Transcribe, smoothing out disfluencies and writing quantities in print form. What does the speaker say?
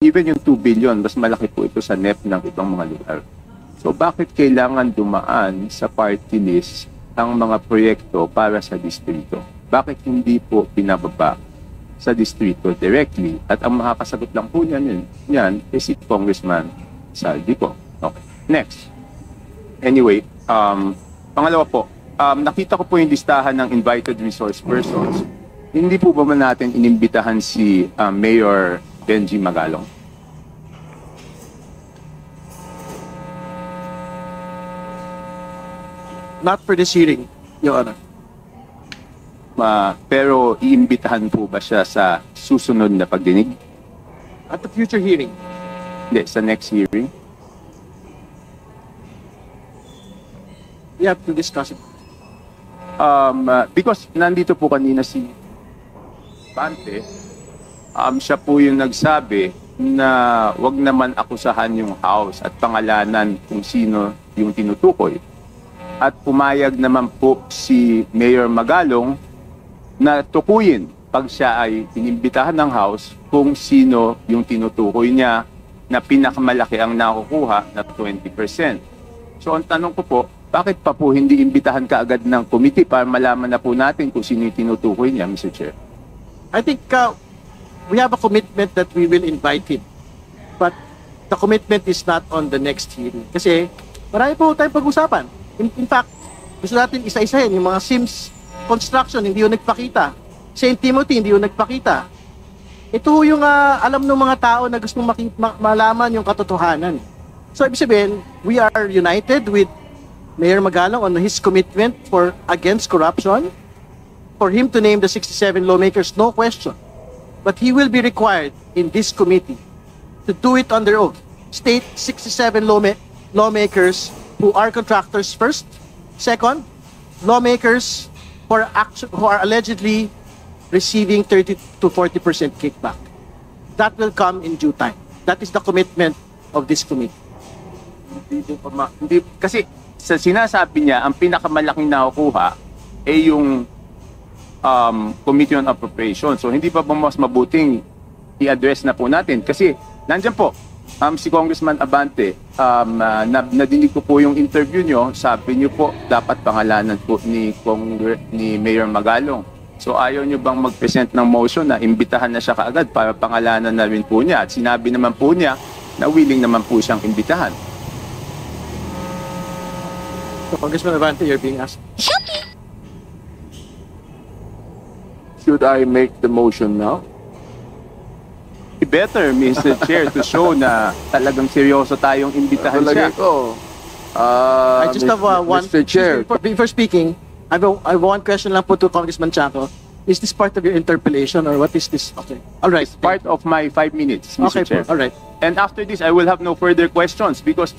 Even yung 2 billion, mas malaki po ito sa NEP ng ibang mga lugar. So bakit kailangan dumaan sa party list ang mga proyekto para sa distrito? Bakit hindi po pinababa sa distrito directly? At ang makakasagot lang po yan is si Congressman Saldi po. Okay. Next. Anyway, pangalawa po, nakita ko po yung listahan ng invited resource persons. Hindi po ba natin inimbitahan si Mayor Benji Magalong? Not for this hearing, Your Honor. Pero iimbitahan po ba siya sa susunod na pagdinig? At the future hearing. Hindi, sa next hearing? We have to discuss it. Because nandito po kanina si Bante, siya po yung nagsabi na wag naman akusahan yung house at pangalanan kung sino yung tinutukoy. At pumayag naman po si Mayor Magalong na tukuyin pag siya ay inimbitahan ng house kung sino yung tinutukoy niya na pinakamalaki ang nakukuha na 20%. So ang tanong ko po, bakit pa po hindi imbitahan kaagad ng committee para malaman na po natin kung sino yung tinutukoy niya, Mr. Chair? I think we have a commitment that we will invite him. But the commitment is not on the next hearing. Kasi marami po tayong pag-usapan. In fact, gusto natin isa-isahin yung mga SIMS construction, hindi yung nagpakita. St. Timothy, hindi yung nagpakita. Ito yung alam ng mga tao na gusto malaman yung katotohanan. So, ibig sabihin, we are united with Mayor Magalong on his commitment against corruption. For him to name the 67 lawmakers, no question. But he will be required in this committee to do it under oath. State 67 lawmakers who are contractors first. Second, lawmakers who are allegedly receiving 30 to 40% kickback. That will come in due time. That is the commitment of this committee. Kasi sa sinasabi niya, ang pinakamalaking nakukuha ay yung Committee on Appropriation. So hindi pa ba mas mabuting i-address na po natin? Kasi nandyan po, si Congressman Abante, nadinig ko po yung interview nyo, sabi nyo po, dapat pangalanan po ni Mayor Magalong. So ayaw nyo bang mag-present ng motion na imbitahan na siya kaagad para pangalanan na rin po niya? At sinabi naman po niya na willing naman po siyang imbitahan. So, Congressman Abante, you're being asked. Should I make the motion now? Better, Mr. Chair, to show na talagang seryoso tayong imbitahan siya. I just have one. Mr. Chair. Before speaking, I have one question lang po to Congressman Chaco. Is this part of your interpellation or what is this? Okay. All right. It's part of my 5 minutes, Mr. Okay, Chair. all right. And after this, I will have no further questions because